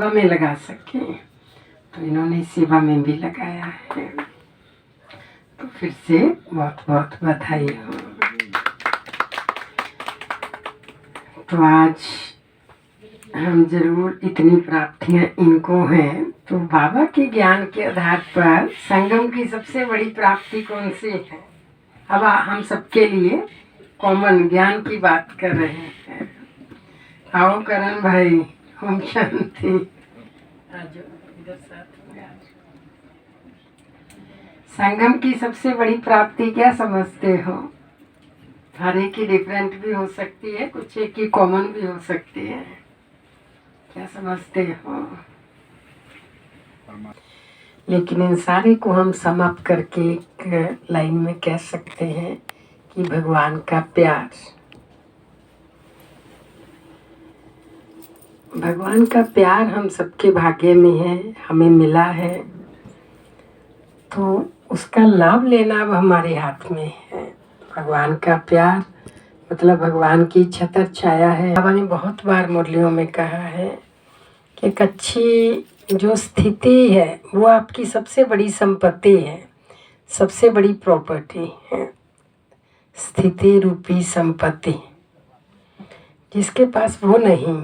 सेवा में लगा सके, तो इन्होंने सेवा में भी लगाया है। तो फिर से बहुत बहुत बधाई हो। तो आज हम जरूर इतनी प्राप्तियां इनको हैं, तो बाबा के ज्ञान के आधार पर संगम की सबसे बड़ी प्राप्ति कौन सी है? अब हम सबके लिए कॉमन ज्ञान की बात कर रहे हैं। आओ करण भाई, ओम शांति। इधर साथ में संगम की सबसे बड़ी प्राप्ति क्या समझते हो? हर एक की डिफरेंट भी हो सकती है, कुछ एक की कॉमन भी हो सकती है। क्या समझते हो? लेकिन इन सारे को हम समाप्त करके एक लाइन में कह सकते हैं कि भगवान का प्यार। भगवान का प्यार हम सबके भाग्य में है, हमें मिला है, तो उसका लाभ लेना अब हमारे हाथ में है। भगवान का प्यार मतलब भगवान की छतर छाया है। बाबा ने बहुत बार मुरलियों में कहा है कि एक अच्छी जो स्थिति है वो आपकी सबसे बड़ी संपत्ति है, सबसे बड़ी प्रॉपर्टी है। स्थिति रूपी संपत्ति जिसके पास वो नहीं,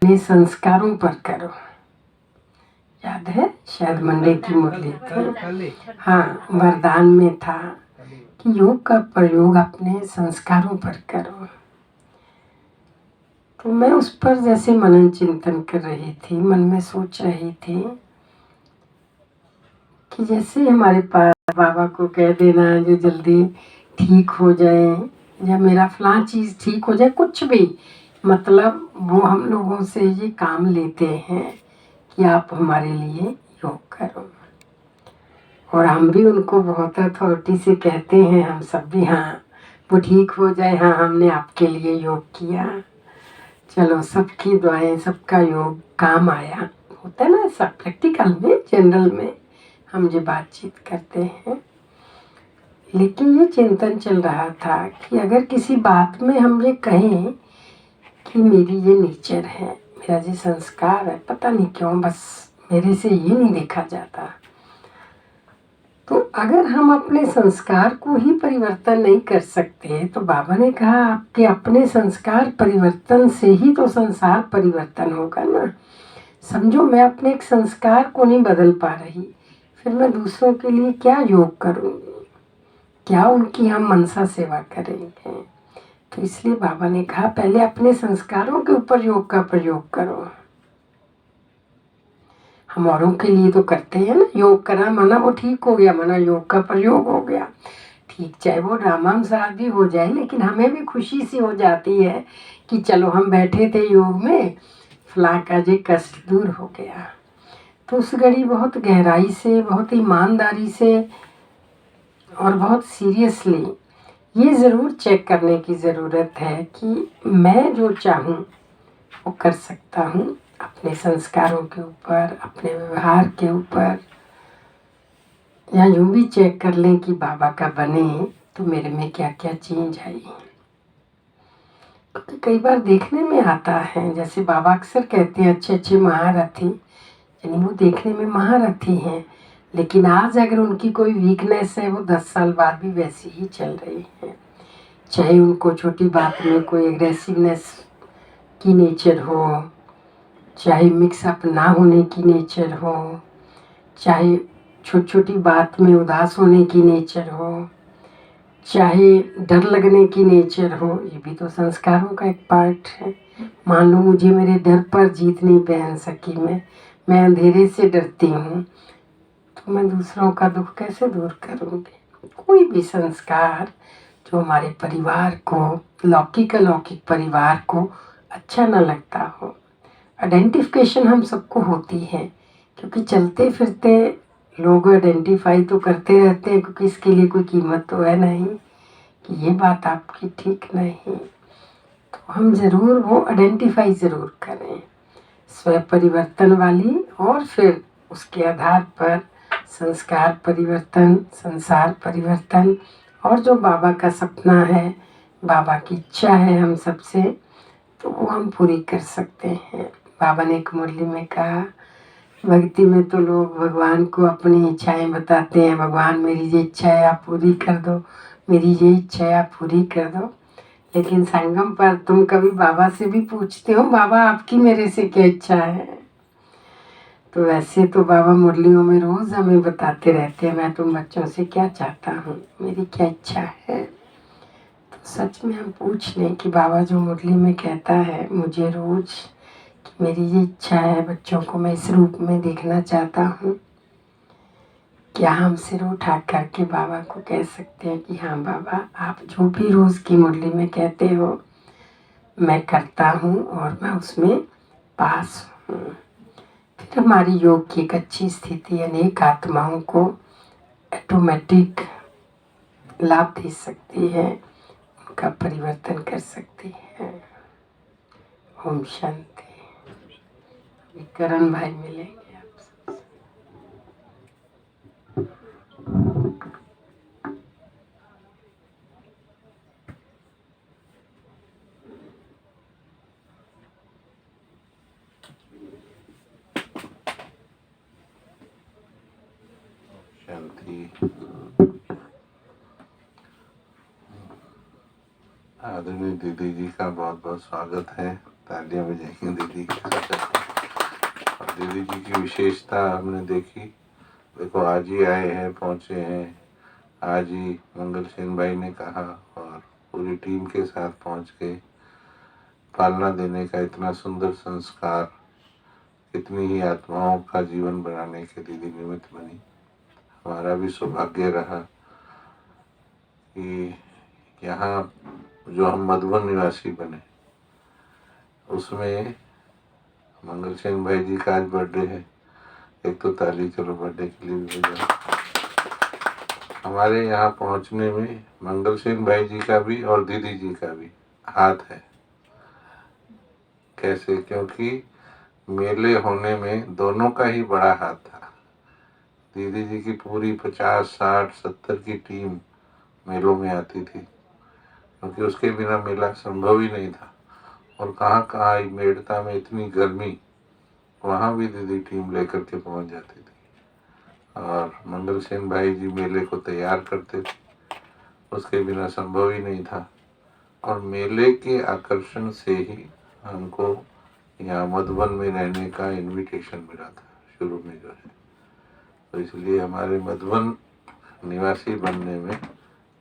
अपने संस्कारों पर करो। याद है शायद मंडे की मुरली थी, हाँ, वरदान में था कि योग का प्रयोग अपने संस्कारों पर करो। तो मैं उस पर जैसे मनन चिंतन कर रही थी, मन में सोच रही थी कि जैसे हमारे पास बाबा को कह देना जो जल्दी ठीक हो जाए या मेरा फलां चीज़ ठीक हो जाए, कुछ भी, मतलब वो हम लोगों से ये काम लेते हैं कि आप हमारे लिए योग करो। और हम भी उनको बहुत अथॉरिटी से कहते हैं, हम सब भी, हाँ वो ठीक हो जाए, हाँ हमने आपके लिए योग किया, चलो सबकी दुआएं, सबका योग काम आया। होता है ना ऐसा प्रैक्टिकल में, जनरल में हम जो बातचीत करते हैं। लेकिन ये चिंतन चल रहा था कि अगर किसी बात में हम ये कहें कि मेरी ये नेचर है, मेरा ये संस्कार है, पता नहीं क्यों बस मेरे से ये नहीं देखा जाता, तो अगर हम अपने संस्कार को ही परिवर्तन नहीं कर सकते, तो बाबा ने कहा आपके अपने संस्कार परिवर्तन से ही तो संसार परिवर्तन होगा ना। समझो मैं अपने एक संस्कार को नहीं बदल पा रही, फिर मैं दूसरों के लिए क्या योग करूँगी, क्या उनकी हम मनसा सेवा करेंगे। तो इसलिए बाबा ने कहा पहले अपने संस्कारों के ऊपर योग का प्रयोग करो। हम औरों के लिए तो करते हैं ना, योग करा माना वो ठीक हो गया, माना योग का प्रयोग हो गया, ठीक, चाहे वो रामानुसार भी हो जाए, लेकिन हमें भी खुशी सी हो जाती है कि चलो हम बैठे थे योग में, फला का जे कष्ट दूर हो गया। तो उस घड़ी बहुत गहराई से, बहुत ईमानदारी से और बहुत सीरियसली ये ज़रूर चेक करने की ज़रूरत है कि मैं जो चाहूँ वो कर सकता हूँ अपने संस्कारों के ऊपर, अपने व्यवहार के ऊपर, या यूँ भी चेक कर लें कि बाबा का बने तो मेरे में क्या क्या चेंज आई। क्योंकि कई बार देखने में आता है, जैसे बाबा अक्सर कहते हैं अच्छे अच्छे महारथी, यानी वो देखने में महारथी हैं, लेकिन आज अगर उनकी कोई वीकनेस है वो 10 साल बाद भी वैसी ही चल रही है। चाहे उनको छोटी बात में कोई एग्रेसिवनेस की नेचर हो, चाहे मिक्सअप ना होने की नेचर हो, चाहे छोटी छोटी बात में उदास होने की नेचर हो, चाहे डर लगने की नेचर हो, ये भी तो संस्कारों का एक पार्ट है। मान लो मुझे मेरे डर पर जीत नहीं पहन सकी, मैं अंधेरे से डरती हूँ, तो मैं दूसरों का दुख कैसे दूर करूँगी। कोई भी संस्कार जो हमारे परिवार को, लौकिक अलौकिक परिवार को अच्छा न लगता हो, आइडेंटिफिकेशन हम सबको होती है, क्योंकि चलते फिरते लोग आइडेंटिफाई तो करते रहते हैं, क्योंकि इसके लिए कोई कीमत तो है नहीं कि ये बात आपकी ठीक नहीं। तो हम ज़रूर वो आइडेंटिफाई ज़रूर करें, स्व परिवर्तन वाली, और फिर उसके आधार पर संस्कार परिवर्तन, संसार परिवर्तन, और जो बाबा का सपना है, बाबा की इच्छा है हम सबसे, तो वो हम पूरी कर सकते हैं। बाबा ने एक मुरली में कहा, भक्ति में तो लोग भगवान को अपनी इच्छाएं बताते हैं, भगवान मेरी ये इच्छा है आप पूरी कर दो, मेरी ये इच्छा है आप पूरी कर दो। लेकिन संगम पर तुम कभी बाबा से भी पूछते हो, बाबा आपकी मेरे से क्या इच्छा है? तो वैसे तो बाबा मुरलियों में रोज हमें बताते रहते हैं, मैं तुम बच्चों से क्या चाहता हूँ, मेरी क्या इच्छा है। तो सच में हम पूछ लें कि बाबा जो मुरली में कहता है मुझे रोज कि मेरी ये इच्छा है, बच्चों को मैं इस रूप में देखना चाहता हूँ, क्या हम सिर उठा करके बाबा को कह सकते हैं कि हाँ बाबा आप जो भी रोज की मुरली में कहते हो मैं करता हूँ और मैं उसमें पास हूँ। फिर हमारी योग की एक अच्छी स्थिति अनेक आत्माओं को ऑटोमेटिक लाभ दे सकती है, उनका परिवर्तन कर सकती है। ओम शांति। करण भाई मिलेंगे आपसे। शांति। आदरणीय दीदी जी का बहुत बहुत स्वागत है। तालियां बजाएंगे दीदी के साथ। और दीदी जी की विशेषता हमने देखी। देखो आज ही आए हैं, पहुंचे हैं आज ही। मंगल सेन भाई ने कहा और पूरी टीम के साथ पहुंच के पालना देने का इतना सुंदर संस्कार, कितनी ही आत्माओं का जीवन बनाने के दीदी निमित्त बनी। हमारा भी सौभाग्य रहा कि यहाँ जो हम मधुबन निवासी बने, उसमें मंगल सेन भाई जी का आज बर्थडे है। एक तो ताली चलो बर्थडे के लिए भी बजा। हमारे यहाँ पहुँचने में मंगल सेन भाई जी का भी और दीदी जी का भी हाथ है। कैसे? क्योंकि मेले होने में दोनों का ही बड़ा हाथ था। दीदी जी की पूरी 50, 60, 70 की टीम मेलों में आती थी, क्योंकि उसके बिना मेला संभव ही नहीं था। और कहाँ कहाँ मेड़ता में इतनी गर्मी, वहाँ भी दीदी टीम लेकर के पहुँच जाती थी। और मंगल सेन भाई जी मेले को तैयार करते थे, उसके बिना संभव ही नहीं था। और मेले के आकर्षण से ही हमको यहाँ मधुबन में रहने का इनविटेशन मिला था शुरू में जो है। तो इसलिए हमारे मधुबन निवासी बनने में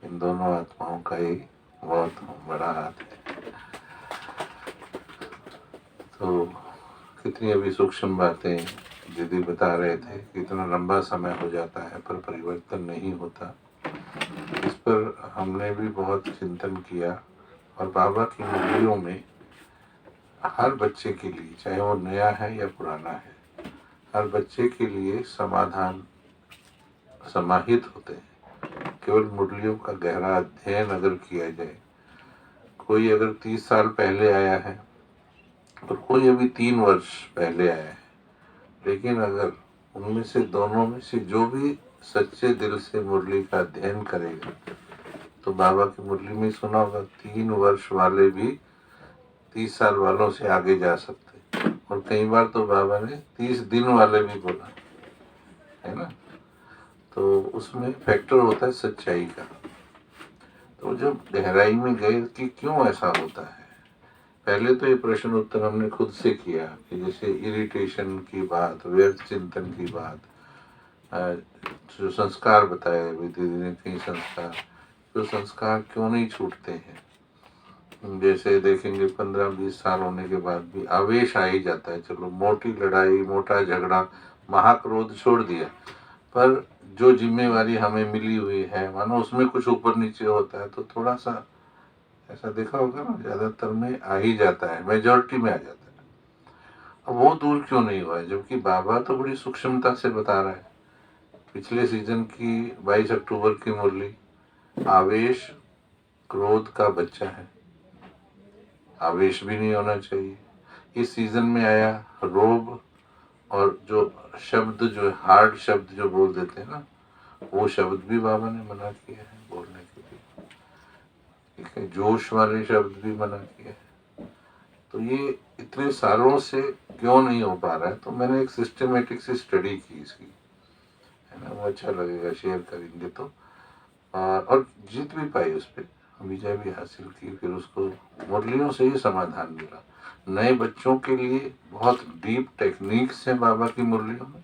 इन दोनों आत्माओं का ही बहुत बड़ा हाथ है। तो कितनी अभी सूक्ष्म बातें दीदी बता रहे थे, कितना लंबा समय हो जाता है पर परिवर्तन नहीं होता। इस पर हमने भी बहुत चिंतन किया। और बाबा की मुरलियों में हर बच्चे के लिए, चाहे वो नया है या पुराना है, हर बच्चे के लिए समाधान समाहित होते हैं। केवल मुरलियों का गहरा अध्ययन अगर किया जाए, कोई अगर 30 साल पहले आया है और कोई अभी 3 वर्ष पहले आया है, लेकिन अगर उनमें से दोनों में से जो भी सच्चे दिल से मुरली का अध्ययन करेगा, तो बाबा की मुरली में सुना होगा 3 वर्ष वाले भी 30 साल वालों से आगे जा सकते। और कई बार तो बाबा ने 30 दिन वाले भी बोला है ना। तो उसमें फैक्टर होता है सच्चाई का। तो जब गहराई में गए कि क्यों ऐसा होता है, पहले तो ये प्रश्न उत्तर हमने खुद से किया कि जैसे इरिटेशन की बात, व्यर्थ चिंतन की बात, जो संस्कार बताए दीदी ने, कई संस्कार, जो संस्कार क्यों नहीं छूटते हैं। जैसे देखेंगे 15-20 साल होने के बाद भी आवेश आ ही जाता है। चलो मोटी लड़ाई, मोटा झगड़ा, महाक्रोध छोड़ दिया, पर जो जिम्मेवारी हमें मिली हुई है, मानो उसमें कुछ ऊपर नीचे होता है तो थोड़ा सा ऐसा देखा होगा ना, ज्यादातर में आ ही जाता है, मेजोरिटी में आ जाता है। अब वो दूर क्यों नहीं हुआ है, जबकि बाबा तो बड़ी सूक्ष्मता से बता रहा है। पिछले सीजन की 22 अक्टूबर की मुरली, आवेश क्रोध का बच्चा है, आवेश भी नहीं होना चाहिए। इस सीजन में आया रोब, और जो शब्द, जो हार्ड शब्द जो बोल देते हैं ना, वो शब्द भी बाबा ने मना किया है बोलने के लिए। ठीक है, जोश वाले शब्द भी मना किए हैं। तो ये इतने सालों से क्यों नहीं हो पा रहा है, तो मैंने एक सिस्टमेटिक सी स्टडी की इसकी, है ना, वो अच्छा लगेगा, शेयर करेंगे तो। और जीत भी पाई उस पर, विजय भी हासिल की। फिर उसको मुरलियों से ही समाधान मिला। नए बच्चों के लिए बहुत डीप टेक्निक्स है बाबा की मुरलियों में,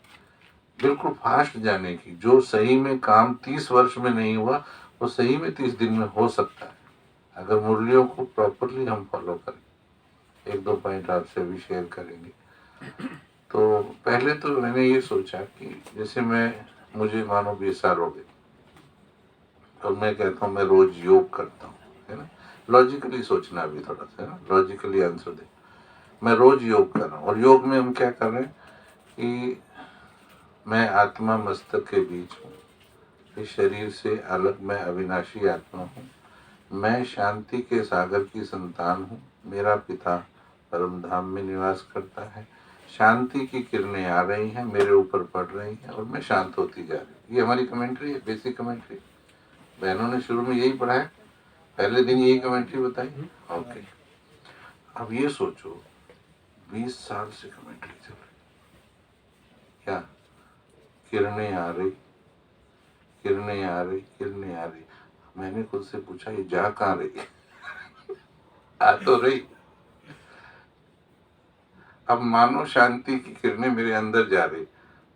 बिल्कुल फास्ट जाने की। जो सही में काम 30 वर्ष में नहीं हुआ, वो सही में 30 दिन में हो सकता है, अगर मुरलियों को प्रॉपरली हम फॉलो करें। एक दो पॉइंट आपसे भी शेयर करेंगे। तो पहले तो मैंने ये सोचा कि जैसे मुझे मानो 20 साल हो गए, और मैं कहता हूँ मैं रोज योग करता हूँ, है ना, लॉजिकली सोचना भी थोड़ा सा, है ना, लॉजिकली आंसर दे। मैं रोज योग कर रहा हूँ, और योग में हम क्या कर रहे हैं कि मैं आत्मा मस्तक के बीच हूँ, इस शरीर से अलग मैं अविनाशी आत्मा हूँ, मैं शांति के सागर की संतान हूँ, मेरा पिता परम धाम में निवास करता है, शांति की किरणें आ रही हैं, मेरे ऊपर पड़ रही हैं, और मैं शांत होती जा रही हूँ। ये हमारी कमेंट्री है, बेसिक कमेंट्री। बहनों ने शुरू में यही पढ़ा है, पहले दिन यही कमेंट्री बताई। ओके, अब ये सोचो 20 साल से कमेंट्री चल रही, क्या किरणें आ रही, किरणें आ रही, किरणें आ रही। मैंने खुद से पूछा ये जा कहाँ रही? आ तो रही। अब मानो शांति की किरणें मेरे अंदर जा रही,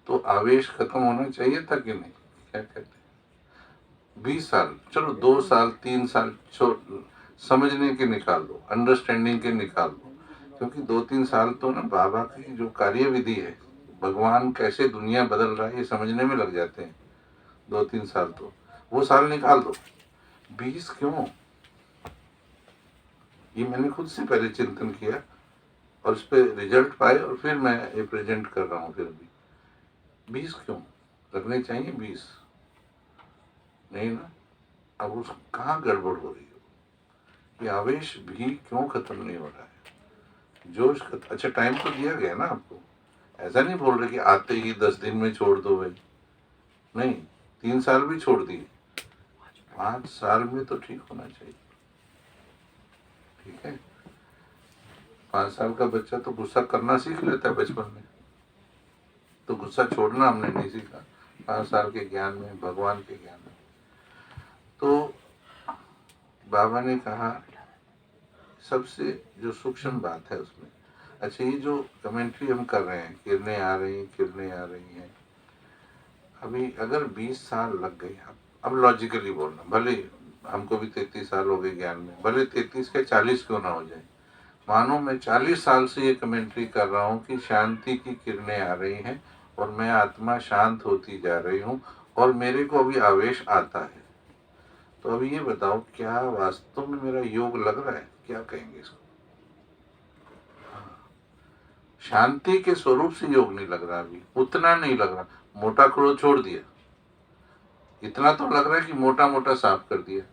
तो आवेश खत्म होना चाहिए था कि नहीं? क्या कहते हैं? 20 साल, चलो 2 साल 3 साल समझने के निकाल दो, अंडरस्टैंडिंग के निकाल दो, क्योंकि 2-3 साल तो ना बाबा की जो कार्य विधि है, भगवान कैसे दुनिया बदल रहा है, ये समझने में लग जाते हैं। 2-3 साल तो वो साल निकाल दो, 20 क्यों? ये मैंने खुद से पहले चिंतन किया, और उस पर रिजल्ट पाए, और फिर मैं ये प्रेजेंट कर रहा हूँ। फिर भी 20 क्यों लगने चाहिए? 20 नहीं ना। अब उस कहाँ गड़बड़ हो रही हो? ये आवेश भी क्यों खत्म नहीं हो रहा है? जोश अच्छा टाइम तो दिया गया ना आपको, ऐसा नहीं बोल रहे कि आते ही 10 दिन में छोड़ दो भाई, नहीं, 3 साल भी छोड़ दिए, 5 साल में तो ठीक होना चाहिए। ठीक है, 5 साल का बच्चा तो गुस्सा करना सीख लेता है बचपन में, तो गुस्सा छोड़ना हमने नहीं सीखा 5 साल के ज्ञान में, भगवान के ज्ञान में। तो बाबा ने कहा सबसे जो सूक्ष्म बात है उसमें, अच्छा ये जो कमेंट्री हम कर रहे हैं, किरणें आ रही, किरणें आ रही हैं, अभी अगर 20 साल लग गए, अब लॉजिकली बोलना, भले हमको भी 33 साल हो गए ज्ञान में, भले 33 के 40 क्यों ना हो जाए, मानो मैं 40 साल से ये कमेंट्री कर रहा हूँ कि शांति की किरणें आ रही हैं, और मैं आत्मा शांत होती जा रही हूँ, और मेरे को अभी आवेश आता है। तो अभी ये बताओ, क्या वास्तव में मेरा योग लग रहा है? क्या कहेंगे इसको? शांति के स्वरूप से योग नहीं लग रहा, अभी उतना नहीं लग रहा। मोटा क्रोध छोड़ दिया, इतना तो लग रहा है कि मोटा मोटा साफ कर दिया,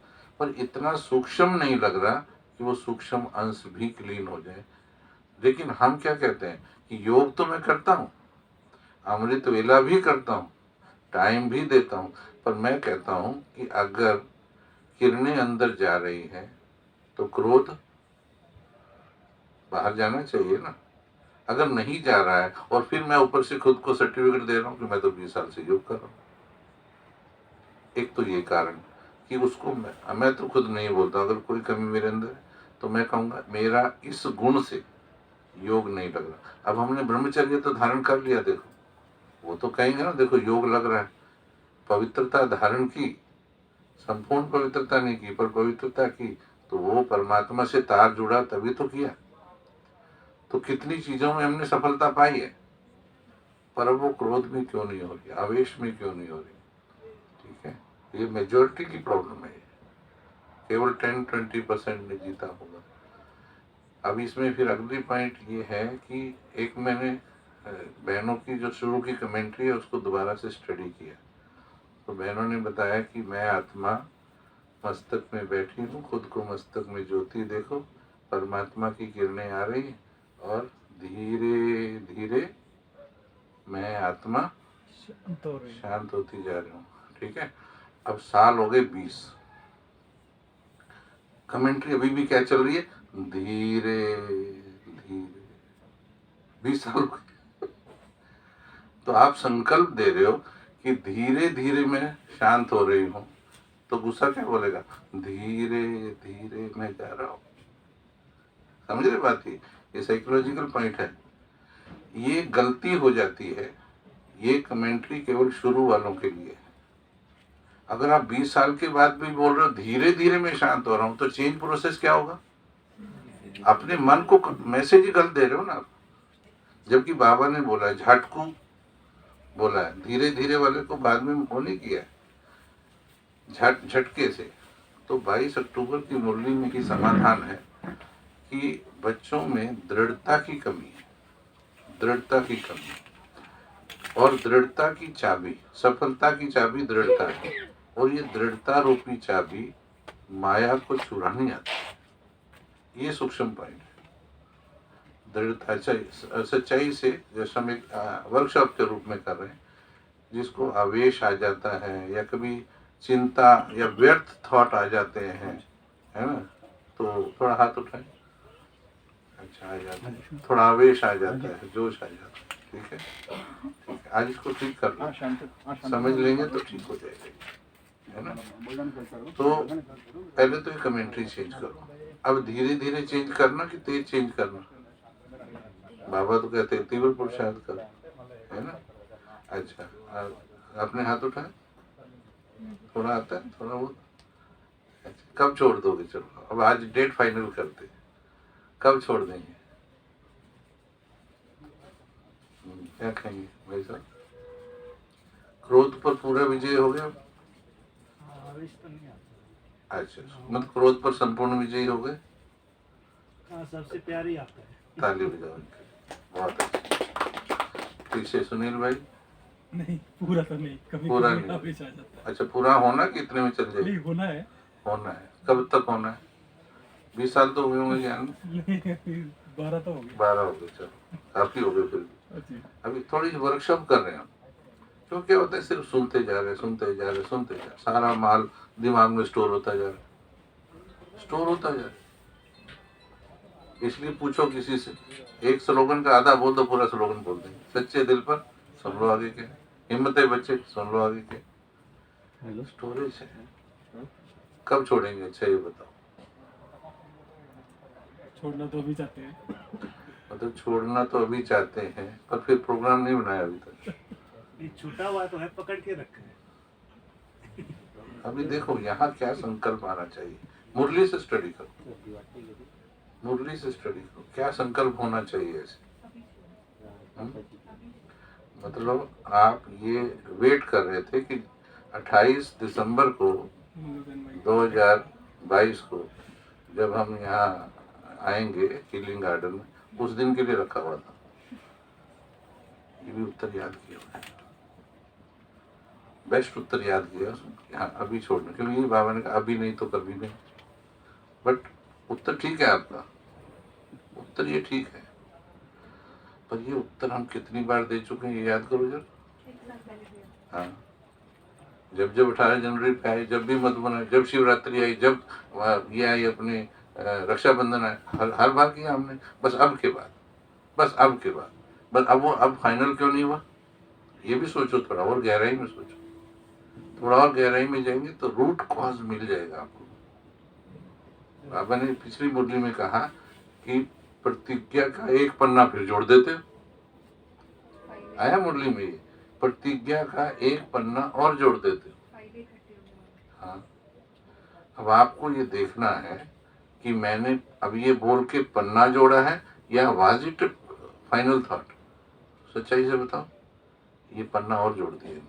पर इतना सूक्ष्म नहीं लग रहा कि वो सूक्ष्म अंश भी क्लीन हो जाए। लेकिन हम क्या कहते हैं कि योग तो मैं करता हूँ, अमृत वेला भी करता हूँ, टाइम भी देता हूँ, पर मैं कहता हूँ कि अगर किरणें अंदर जा रही हैं तो क्रोध बाहर जाना चाहिए ना। अगर नहीं जा रहा है, और फिर मैं ऊपर से खुद को सर्टिफिकेट दे रहा हूँ कि मैं तो 20 साल से योग कर रहा हूँ, एक तो ये कारण कि उसको मैं तो खुद नहीं बोलता, अगर कोई कमी मेरे अंदर है तो मैं कहूँगा मेरा इस गुण से योग नहीं लग रहा। अब हमने ब्रह्मचर्य तो धारण कर लिया, देखो वो तो कहेंगे ना देखो योग लग रहा है, पवित्रता धारण की, संपूर्ण पवित्रता नहीं की पर पवित्रता की, तो वो परमात्मा से तार जुड़ा तभी तो किया। तो कितनी चीजों में हमने सफलता पाई है, पर अब वो क्रोध में क्यों नहीं हो रही, आवेश में क्यों नहीं हो रही? ठीक है, ये मेजोरिटी की प्रॉब्लम है, केवल 10-20% ने जीता होगा। अब इसमें फिर अगली पॉइंट ये है कि एक मैंने बहनों की जो शुरू की कमेंट्री है उसको दोबारा से स्टडी किया, तो बहनों ने बताया कि मैं आत्मा मस्तक में बैठी हूँ, खुद को मस्तक में ज्योति देखो, परमात्मा की किरणें आ रही, और धीरे धीरे मैं आत्मा शांत होती जा रही हूँ। ठीक है, अब साल हो गए 20, कमेंट्री अभी भी क्या चल रही है? धीरे धीरे, 20 साल हो गए। तो आप संकल्प दे रहे हो कि धीरे धीरे मैं शांत हो रही हूँ, तो गुस्सा क्या बोलेगा? धीरे धीरे मैं जा रहा हूँ। समझ रहे बात? ये साइकोलॉजिकल पॉइंट है। ये गलती हो जाती है, ये कमेंट्री केवल शुरू वालों के लिए है। अगर आप 20 साल के बाद भी बोल रहे हो धीरे धीरे मैं शांत हो रहा हूँ, तो चेंज प्रोसेस क्या होगा? अपने मन को मैसेज ही गलत दे रहे हो ना आप। जबकि बाबा ने बोला झटकू बोला है, धीरे धीरे वाले को बाद में वो नहीं किया, झटके से। तो 22 अक्टूबर की मुरली में ही समाधान है कि बच्चों में दृढ़ता की कमी है, दृढ़ता की कमी। और दृढ़ता की चाबी, सफलता की चाबी दृढ़ता है, और ये दृढ़ता रूपी चाबी माया को चुरानी आती है। ये सूक्ष्म पॉइंट है। दृढ़ता सच्चाई से, जैसे हम एक वर्कशॉप के रूप में कर रहे हैं, जिसको आवेश आ जाता है या कभी चिंता या व्यर्थ थॉट आ जाते हैं, है ना, तो थोड़ा हाथ उठाएं। अच्छा, आ जाता है, थोड़ा आवेश आ जाता है, जोश आ जाता है। ठीक है, ठीक है, आज इसको ठीक कर लो, समझ लेंगे तो ठीक हो जाएगा, है ना। तो पहले तो ये कमेंट्री चेंज करो। अब धीरे धीरे चेंज करना कि तेज चेंज करना? बाबा तो कहते हैं तीव्र पुरुषार्थ करो, है ना। अच्छा, आपने हाथ उठाया? थोड़ा आता है, थोड़ा बहुत? अच्छा, कब छोड़ दोगे? चलो अब आज डेट फाइनल करते हैं, कब छोड़ देंगे? क्या कहेंगे भाई साहब? क्रोध पर पूरा विजय हो गया? अच्छा, मतलब क्रोध पर संपूर्ण विजय हो गए? सबसे प्यारी आपका है। ताली बजाओ इनके, बहुत अच्छा। पीछे सुनील भाई? नहीं, पूरा तो नहीं, कभी पूरा कभी नहीं। आवेश आ जाता है। अच्छा, पूरा होना कितने में चल नहीं, जाएगी? होना है। होना है, कब तक होना है? 20 साल तो हुए होंगे ज्ञान में? नहीं, 12 तो हो गया। 12 हो गए, चलो काफी हो गए फिर भी। अच्छा, अभी थोड़ी वर्कशॉप कर रहे हैं हम। क्यों क्या होता है, सिर्फ सुनते जा रहे, सुनते जा रहे, सुनते जा रहे, सारा माल दिमाग में स्टोर होता जा रहा है, स्टोर होता जा रहा है। इसलिए पूछो किसी से, एक स्लोगन का आधा बोल दो, पूरा स्लोगन बोल देंगे। सच्चे दिल पर सुन लो आगे के, हिम्मत है बच्चे सुन लो आगे के। स्टोरेज है। कब छोड़ेंगे? अच्छा ये बताओ। छोड़ना तो अभी चाहते हैं। मतलब छोड़ना तो अभी चाहते हैं, पर फिर प्रोग्राम नहीं बनाया अभी तक। ये छूटा हुआ तो है, पकड़ के रखे हैं। अभी देखो यहाँ क्या संकल्प आना चाहिए। मुरली से स्टडी करो, मुरली से स्टडी करो, क्या संकल्प होना चाहिए ऐसे। मतलब आप ये वेट कर रहे थे कि 28 दिसंबर को 2022 को जब हम यहाँ आएंगे हीलिंग गार्डन में, उस दिन के लिए रखा हुआ था। ये भी उत्तर याद किया मैंने, बेस्ट उत्तर याद किया। हाँ, अभी छोड़ना, क्योंकि बाबा ने कहा अभी नहीं तो कभी नहीं। बट उत्तर ठीक है आपका, उत्तर ये ठीक है, पर ये उत्तर हम कितनी बार दे चुके हैं ये याद करो जरा। हाँ, जब जब 18 जनवरी पे आई, जब भी मधुबन आई, जब शिवरात्रि आई, जब ये आई अपने रक्षाबंधन आए, हर बार किया हमने। बस अब के बाद, बस अब के बाद, बस अब वो अब फाइनल क्यों नहीं हुआ? ये भी सोचो, थोड़ा और गहराई में सोचो। थोड़ा और गहराई में जाएंगे तो रूट कॉज मिल जाएगा आपको। बाबा ने पिछली मुरली में कहा कि प्रतिज्ञा का एक पन्ना फिर जोड़ देते। आया मुरली में, ये प्रतिज्ञा का एक पन्ना और जोड़ देते। हाँ, अब आपको ये देखना है कि मैंने अब ये बोल के पन्ना जोड़ा है या वाज इट फाइनल थॉट। सच्चाई से बताओ, ये पन्ना और जोड़ दिए।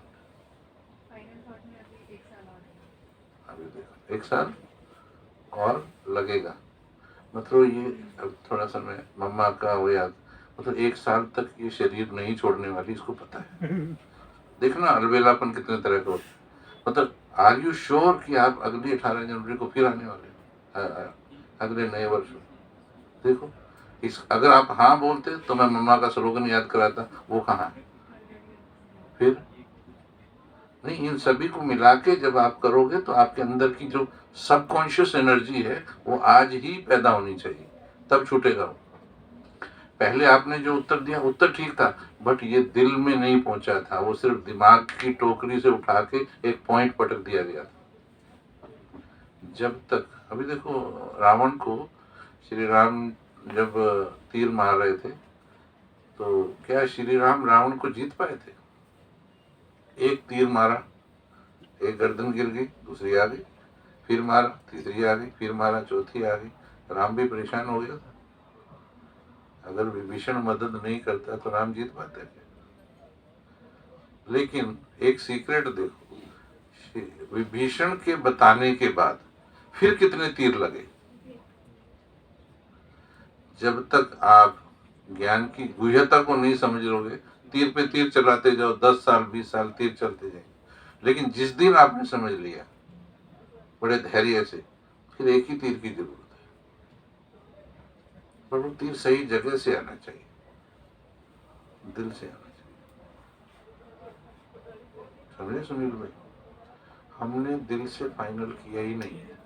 अभी देखो 1 साल और लगेगा। मतलब ये अब थोड़ा समय मम्मा का वो याद, मतलब 1 साल तक ये शरीर नहीं छोड़ने वाली, इसको पता है। देखना अलबेलापन कितने तरह का होता है। मतलब आर यू श्योर कि आप अगली 18 जनवरी को फिर आने वाले हो, अगले नए वर्ष में? देखो इस, अगर आप हाँ बोलते तो मैं मम्मा का स्लोगन याद कराता, वो कहाँ है फिर? नहीं, इन सभी को मिला के जब आप करोगे तो आपके अंदर की जो सबकॉन्शियस एनर्जी है वो आज ही पैदा होनी चाहिए, तब छूटेगा वो। पहले आपने जो उत्तर दिया उत्तर ठीक था, बट ये दिल में नहीं पहुंचा था, वो सिर्फ दिमाग की टोकरी से उठा के एक पॉइंट पटक दिया गया था। जब तक अभी देखो, रावण को श्री राम जब तीर मार रहे थे, तो क्या श्री राम रावण को जीत पाए थे? एक तीर मारा, एक गर्दन गिर गई, दूसरी आ गई, फिर मारा, तीसरी आ गई, फिर मारा, चौथी आ गई, राम भी परेशान हो गया था। अगर विभीषण मदद नहीं करता तो राम जीत पाते थे। लेकिन एक सीक्रेट देखो, विभीषण के बताने के बाद फिर कितने तीर लगे। जब तक आप ज्ञान की गुह्यता को नहीं समझ लोगे, तीर पे तीर चलाते जाओ, 10 साल 20 साल तीर चलते जाएंगे। लेकिन जिस दिन आपने समझ लिया बड़े धैर्य से, फिर एक ही तीर की जरूरत है, पर वो तीर सही जगह से आना चाहिए, दिल से आना चाहिए। समझे सुनील भाई? हमने दिल से फाइनल किया ही नहीं है,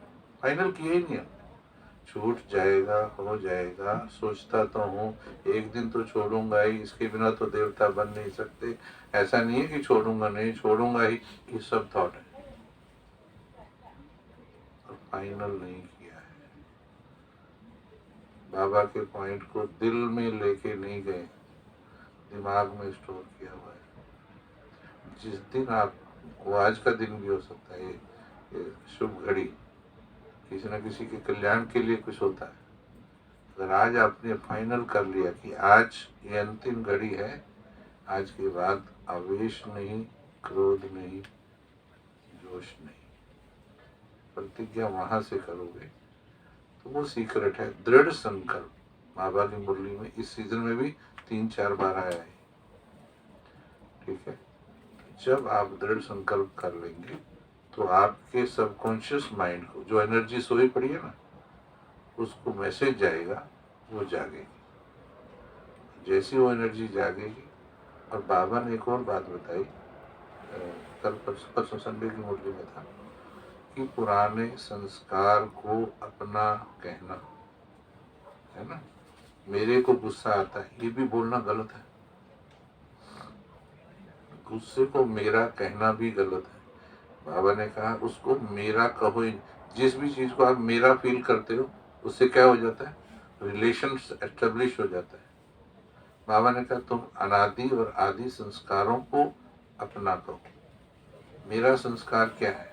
फाइनल किया ही नहीं। छूट जाएगा, हो जाएगा, सोचता तो हूँ एक दिन तो छोड़ूंगा ही, इसके बिना तो देवता बन नहीं सकते। ऐसा नहीं है कि छोड़ूंगा नहीं, छोड़ूंगा ही, ये सब थॉट है, और फाइनल नहीं किया है। बाबा के पॉइंट को दिल में लेके नहीं गए, दिमाग में स्टोर किया हुआ है। जिस दिन आप, वो आज का दिन भी हो सकता है, ये शुभ घड़ी किसी न किसी के कल्याण के लिए कुछ होता है। अगर आज आपने फाइनल कर लिया कि आज ये अंतिम घड़ी है, आज के बाद आवेश नहीं, क्रोध नहीं, जोश नहीं, प्रतिज्ञा वहां से करोगे तो वो सीक्रेट है, दृढ़ संकल्प। बाबा की मुरली में इस सीजन में भी 3-4 बार आया है, ठीक है। जब आप दृढ़ संकल्प कर लेंगे तो आपके सबकॉन्शियस माइंड को, जो एनर्जी सोई पड़ी है ना, उसको मैसेज जाएगा, वो जागेगी। जैसी वो एनर्जी जागेगी, और बाबा ने एक और बात बताई, कल परसों संडे की मुरली में था, कि पुराने संस्कार को अपना कहना है ना। मेरे को गुस्सा आता है, ये भी बोलना गलत है। गुस्से को मेरा कहना भी गलत है। बाबा ने कहा उसको मेरा कहो ही। जिस भी चीज को आप मेरा फील करते हो, उससे क्या हो जाता है, रिलेशन एस्टेब्लिश हो जाता है। बाबा ने कहा तुम अनादि और आदि संस्कारों को अपना कहो। मेरा संस्कार क्या है?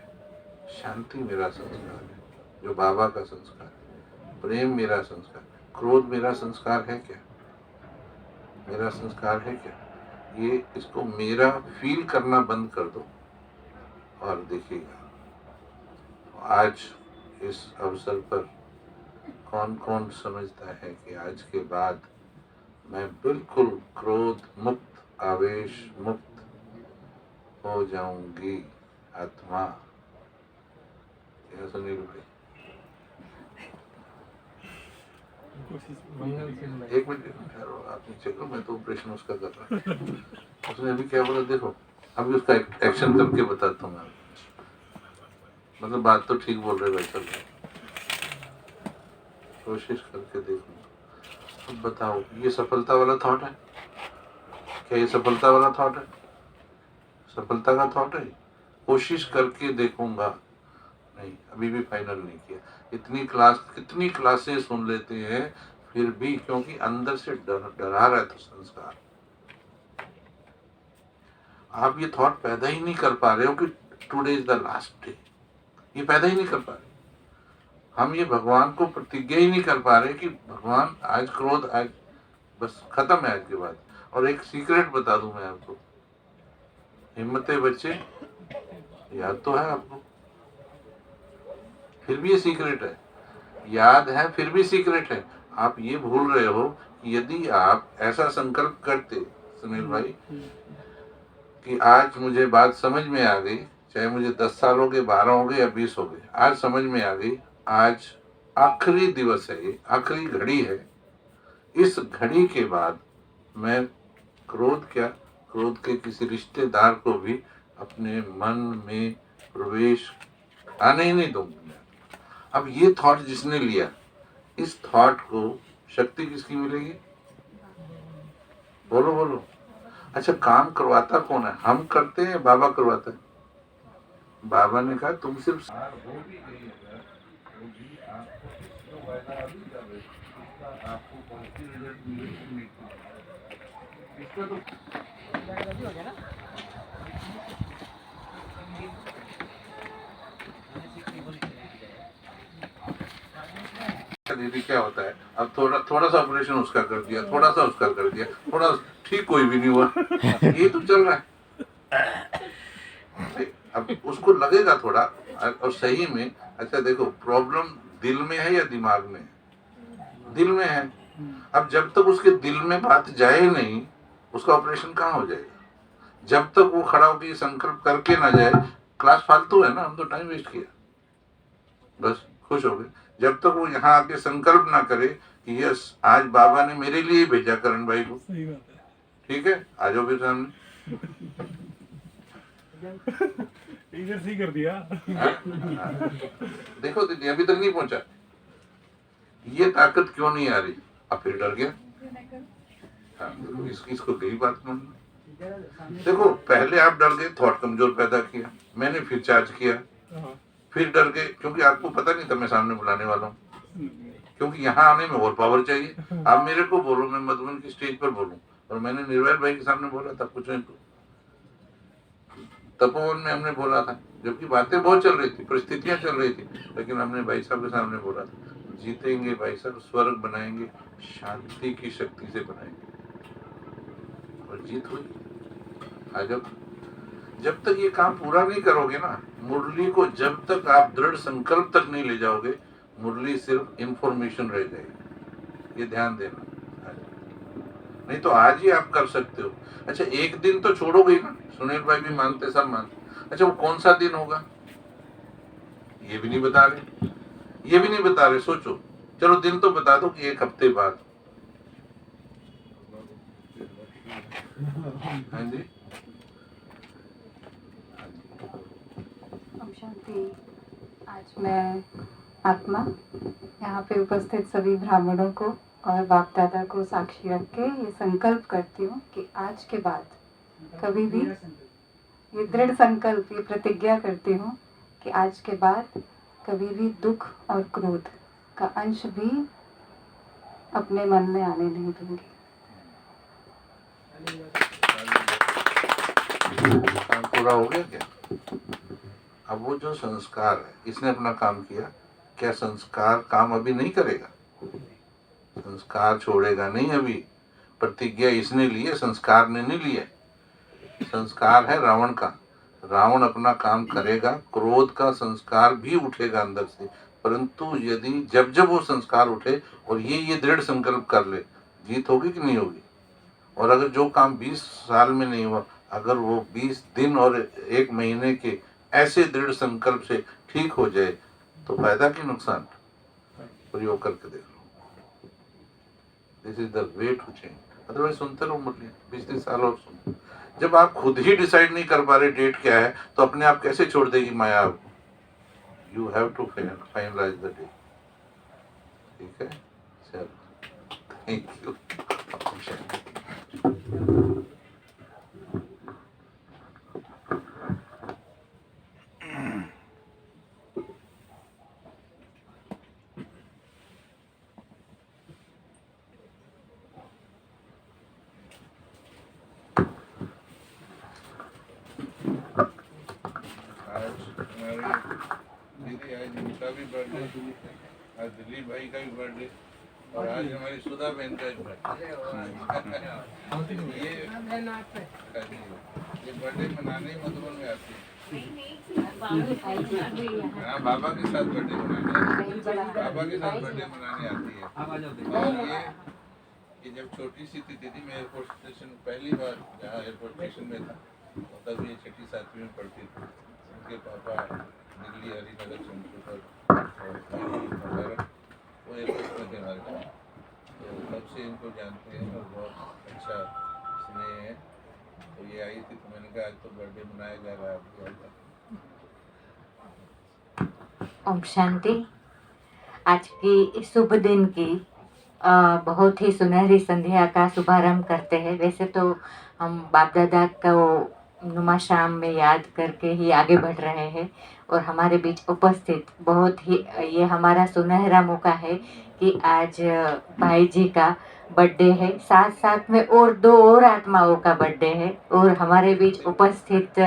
शांति मेरा संस्कार है, जो बाबा का संस्कार है। प्रेम मेरा संस्कार। क्रोध मेरा संस्कार है क्या? मेरा संस्कार है क्या? ये इसको मेरा फील करना बंद कर दो, और देखिएगा आज इस अवसर पर कौन कौन समझता है कि आज के बाद मैं बिल्कुल क्रोध मुक्त, आवेश मुक्त हो जाऊंगी आत्मा। क्या सुनील भाई? एक मिनट आप नीचे करो, मैं तो ऑपरेशन उसका कर रहा हूँ। उसने अभी क्या बोला देखो, अभी उसका एक्शन करके बताता हूँ मैं। मतलब बात तो ठीक बोल रहे भाई सब, कोशिश करके देखूंगा। अब बताओ, ये सफलता वाला थॉट है क्या? ये सफलता वाला थॉट है? सफलता का थॉट है? कोशिश करके देखूंगा नहीं, अभी भी फाइनल नहीं किया। कितनी क्लासेस सुन लेते हैं, फिर भी क्योंकि अंदर से डरा रहा था संस्कार। आप ये थॉट पैदा ही नहीं कर पा रहे हो कि today is the last day. ये पैदा ही नहीं कर पा रहे। हम ये भगवान को प्रतिज्ञा ही नहीं कर पा रहे कि भगवान आज क्रोध, आज बस खत्म है आज के बाद। और एक सीक्रेट बता दूं मैं आपको, हिम्मते बच्चे, याद तो है आपको, फिर भी ये सीक्रेट है। याद है फिर भी सीक्रेट है। आप ये भूल रहे हो कि यदि आप ऐसा संकल्प करते सुनील भाई कि आज मुझे बात समझ में आ गई, चाहे मुझे 10 साल हो गए, 12 हो गए या 20 हो गए, आज समझ में आ गई, आज आखिरी दिवस है, ये आखिरी घड़ी है। इस घड़ी के बाद मैं क्रोध क्या, क्रोध के किसी रिश्तेदार को भी अपने मन में प्रवेश आने ही नहीं दूंगा। अब ये थॉट जिसने लिया, इस थॉट को शक्ति किसकी मिलेगी? बोलो बोलो। अच्छा, काम करवाता कौन है? हम करते हैं, बाबा करवाता है? बाबा ने कहा तुम सिर्फ हो भी गई अगर, वो भी आपको जो वायदा अभी कर रहे थे, उसका आपको पॉजिटिव रिजल्ट मिले कि नहीं, इसका तो दीदी क्या होता है, अब थोड़ा थोड़ा सा ऑपरेशन उसका कर दिया, थोड़ा सा उसका कर दिया, थोड़ा ठीक कोई भी नहीं हुआ, ये तो चल रहा है। अब उसको लगेगा थोड़ा, और सही में अच्छा देखो, प्रॉब्लम दिल में है या दिमाग में है? दिल में है। अब जब तक उसके दिल में बात जाए नहीं, उसका ऑपरेशन कहाँ हो जाएगा? जब तक वो खड़ा होकर ये संकल्प करके ना जाए, क्लास फालतू है ना, हम तो टाइम वेस्ट किया, बस खुश हो गए। जब तक वो यहाँ आके संकल्प ना करे कि यस आज बाबा ने मेरे लिए भेजा करण भाई को, सही बात है। ठीक है आ जाओ फिर सामने। इधर से ही कर दिया। देखो दीदी अभी तक नहीं पहुंचा, ये ताकत क्यों नहीं आ रही? अब फिर डर गया। हाँ, देखो इसको गई बात मानना। देखो पहले आप डर गए, थॉट कमजोर पैदा किया, मैंने फिर चार्ज किया, फिर डर गए क्योंकि आपको पता नहीं था मैं सामने बुलाने वाला हूँ, क्योंकि यहाँ आने में और पावर चाहिए। आप मेरे को बोलो, मैं मधुबन की स्टेज पर बोलूं, और मैंने निर्वैर भाई के सामने बोला था, कुछ नहीं तो तपोवन में हमने बोला था, जबकि बातें बहुत चल रही थी, परिस्थितियां चल रही थी, लेकिन हमने भाई साहब के सामने बोला था, जीतेंगे भाई साहब, स्वर्ग बनाएंगे, शांति की शक्ति से बनाएंगे, और जीत हुई। आज जब तक ये काम पूरा नहीं करोगे ना, मुरली को जब तक आप दृढ़ संकल्प तक नहीं ले जाओगे, मुरली सिर्फ इंफॉर्मेशन रह जाएगी, ये ध्यान देना। नहीं तो आज ही आप कर सकते हो। अच्छा एक दिन तो छोड़ोगे ना, सुनील भाई भी मानते, सब मानते। अच्छा वो कौन सा दिन होगा ये भी नहीं बता रहे, ये भी नहीं बता रहे, सोचो। चलो दिन तो बता दो कि 1 हफ्ते बाद। हाँ जी ओम शांति। आज मैं आत्मा यहाँ पे उपस्थित सभी ब्राह्मणों को और बाप दादा को साक्षी रख के ये संकल्प करती हूँ कि आज के बाद कभी भी, ये दृढ़ संकल्प, ये प्रतिज्ञा करती हूँ कि आज के बाद कभी भी दुख और क्रोध का अंश भी अपने मन में आने नहीं दूंगी। काम पूरा हो गया क्या? अब वो जो संस्कार है, इसने अपना काम किया, क्या संस्कार काम अभी नहीं करेगा? संस्कार छोड़ेगा नहीं अभी। प्रतिज्ञा इसने ली है, संस्कार ने नहीं लिया। संस्कार है रावण का, रावण अपना काम करेगा, क्रोध का संस्कार भी उठेगा अंदर से, परंतु यदि जब जब वो संस्कार उठे और ये दृढ़ संकल्प कर ले, जीत होगी कि नहीं होगी? और अगर जो काम 20 साल में नहीं हुआ, अगर वो 20 दिन और 1 महीने के ऐसे दृढ़ संकल्प से ठीक हो जाए, तो फायदा कि नुकसान? प्रयोग करके देख लो। This is the way to change. Otherwise सुनते रहो मुरली 20-30 साल और सुनो। जब आप खुद ही डिसाइड नहीं कर पा रहे डेट क्या है, तो अपने आप कैसे छोड़ देगी माया आपको? You have to finalise the date. ठीक है, चलो थैंक यू। दीदी आज उनका भी बर्थडे, आज दिलीप भाई का भी बर्थडे, और आज हमारी सुधा बहन का भी बर्थडे। ये बर्थडे मनाने मधुबन में आती है। हाँ बाबा के साथ बर्थडे मनाने, बाबा के साथ बर्थडे मनाने आती है। और ये जब छोटी सी थी दीदी, मैं एयरपोर्ट स्टेशन पहली बार जहाँ एयरपोर्ट स्टेशन में था, तब ये 6ठी 7वीं में पढ़ती थी। उनके पापा दिल्ली हरिनगर चंद्रशेखर और वो एयरपोर्ट में थे हमारे पास, तो तब से इनको जानते हैं और बहुत अच्छा स्नेह है। तो ये आई थी, तो मैंने कहा आज तो बर्थडे मनाया जा रहा है आपके। ओम शांति। आज की इस शुभ दिन की बहुत ही सुनहरी संध्या का शुभारंभ करते हैं। वैसे तो हम बाप दादा को नुमा शाम में याद करके ही आगे बढ़ रहे हैं और हमारे बीच उपस्थित बहुत ही ये हमारा सुनहरा मौका है कि आज भाई जी का बर्थडे है, साथ साथ में और 2 और आत्माओं का बर्थडे है और हमारे बीच उपस्थित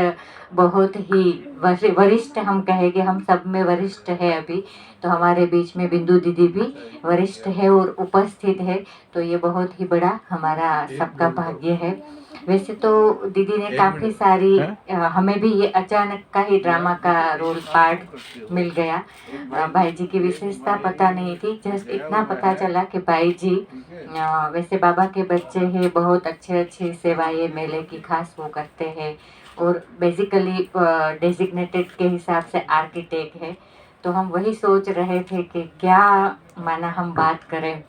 बहुत ही वरिष्ठ, हम कहेंगे हम सब में वरिष्ठ है अभी, तो हमारे बीच में बिंदु दीदी भी वरिष्ठ है और उपस्थित है, तो ये बहुत ही बड़ा हमारा सबका भाग्य है। वैसे तो दीदी ने काफ़ी सारी हमें भी ये अचानक का ही ड्रामा का रोल पार्ट मिल गया। भाई जी की विशेषता पता नहीं थी, जस्ट इतना पता चला कि भाई जी वैसे बाबा के बच्चे हैं, बहुत अच्छी सेवाएं मेले की खास वो करते हैं और बेसिकली डेजिग्नेटेड के हिसाब से आर्किटेक्ट है। तो हम वही सोच रहे थे कि क्या माना हम बात करें,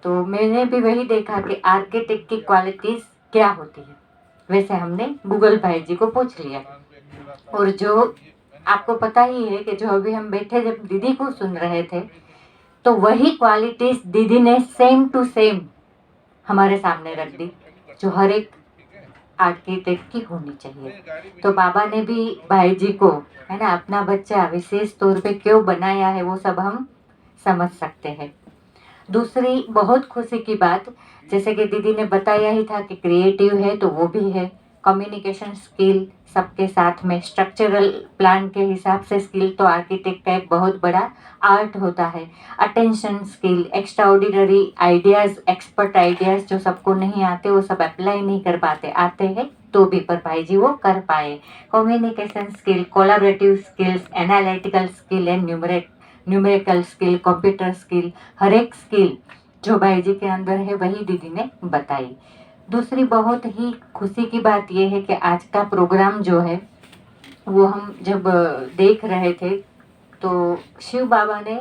तो मैंने भी वही देखा कि आर्किटेक्ट की क्वालिटीज़ क्या होती है। वैसे हमने गूगल भाई जी को पूछ लिया और जो आपको पता ही है कि जो अभी हम बैठे जब दीदी को सुन रहे थे तो वही क्वालिटीज़ दीदी ने सेम टू सेम हमारे सामने रख दी जो हर एक आर्किटेक्ट की होनी चाहिए। तो बाबा ने भी भाई जी को, है ना, अपना बच्चा विशेष तौर पे क्यों बनाया है वो सब हम समझ सकते हैं। दूसरी बहुत खुशी की बात, जैसे कि दीदी ने बताया ही था कि क्रिएटिव है तो वो भी है, कम्युनिकेशन स्किल सबके साथ में, स्ट्रक्चरल प्लान के हिसाब से स्किल तो आर्किटेक्ट का एक बहुत बड़ा आर्ट होता है, attention skill, extraordinary ideas, expert ideas जो सबको नहीं आते वो सब अप्लाई नहीं कर पाते, आते हैं तो भी, पर भाई जी वो कर पाए, communication skill, collaborative skills, analytical skill and numerical skill, computer skill, हर एक स्किल जो भाई जी के अंदर है वही दीदी ने बताई। दूसरी बहुत ही खुशी की बात यह है कि आज का प्रोग्राम जो है वो हम जब देख रहे थे तो शिव बाबा ने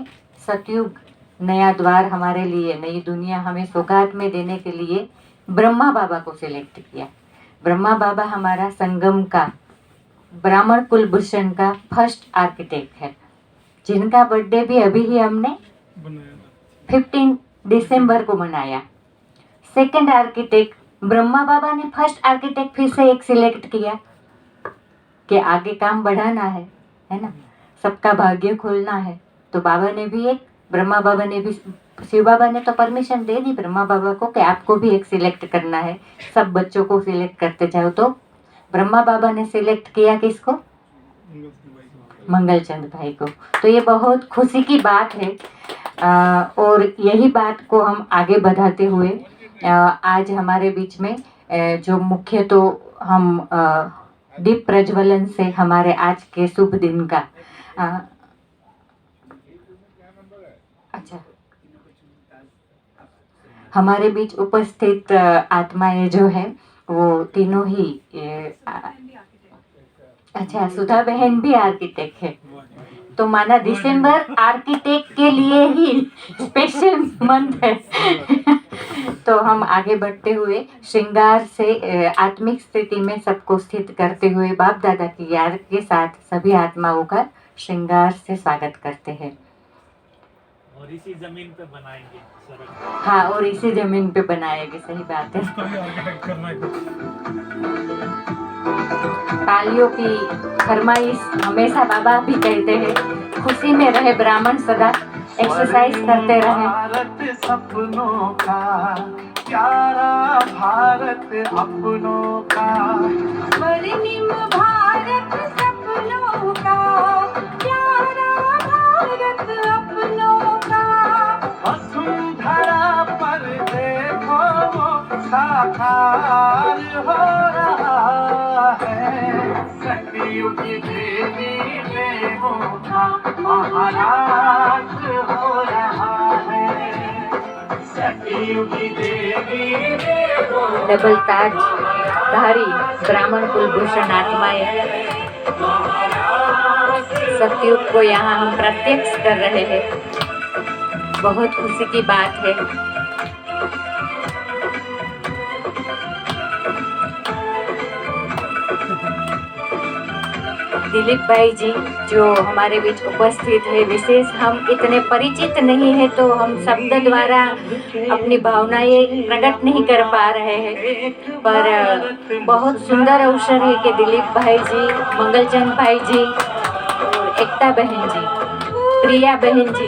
सतयुग, नया द्वार हमारे लिए, नई दुनिया हमें सौगात में देने के लिए ब्रह्मा बाबा को सिलेक्ट किया। ब्रह्मा बाबा हमारा संगम का, ब्राह्मण कुलभूषण का फर्स्ट आर्किटेक्ट है, जिनका बर्थडे भी अभी ही हमने 15 दिसंबर को मनाया। सेकंड आर्किटेक्ट ब्रह्मा बाबा ने फर्स्ट आर्किटेक्ट फिर से एक सिलेक्ट किया कि आगे काम बढ़ाना है ना, सबका भाग्य खोलना है, तो बाबा ने भी एक, ब्रह्मा बाबा ने भी, शिव बाबा ने तो परमिशन दे दी ब्रह्मा बाबा को कि आपको भी एक सिलेक्ट करना है, सब बच्चों को सिलेक्ट करते जाओ, तो ब्रह्मा बाबा ने सिलेक्ट किया किसको? मंगलचंद भाई को। तो ये बहुत खुशी की बात है और यही बात को हम आगे बढ़ाते हुए आज हमारे बीच में जो मुख्य तो हम दीप प्रज्वलन से हमारे आज के शुभ दिन का अच्छा, हमारे बीच उपस्थित आत्माएं जो है वो तीनों ही अच्छा, सुधा बहन भी आर्किटेक्ट है, तो माना दिसंबर आर्किटेक्ट के लिए ही स्पेशल मंथ है। तो हम आगे बढ़ते हुए श्रृंगार से आत्मिक स्थिति में सबको स्थित करते हुए बाप दादा की याद के साथ सभी आत्माओं का श्रृंगार से स्वागत करते हैं। और इसी जमीन पे बनाएंगे सड़क। हाँ, और इसी जमीन पे बनाएंगे, सही बात है। तालियों की फरमाइश हमेशा बाबा भी कहते हैं, खुशी में रहे ब्राह्मण सदा, एक्सरसाइज करते रहे। भारत सपनों का, प्यारा भारत अपनों का, स्वर्णिम भारत सपनों का, प्यारा भारत अपनों का, वसुंधरा पर देखो वो साकार हो रहा है, सतयुग देवी देवों का महाराज हो रहा है, सतयुग देवी देवों का डबल ताज धारी ब्राह्मण कुलभूषण आत्माएं सतयुग को यहाँ हम प्रत्यक्ष कर रहे हैं, बहुत खुशी की बात है। दिलीप भाई जी जो हमारे बीच उपस्थित है। विशेष हम इतने परिचित नहीं है तो हम शब्द द्वारा अपनी भावनाएं प्रकट नहीं कर पा रहे हैं, पर बहुत सुंदर अवसर है कि दिलीप भाई जी, मंगलचंद भाई जी और एकता बहन जी, प्रिया बहन जी,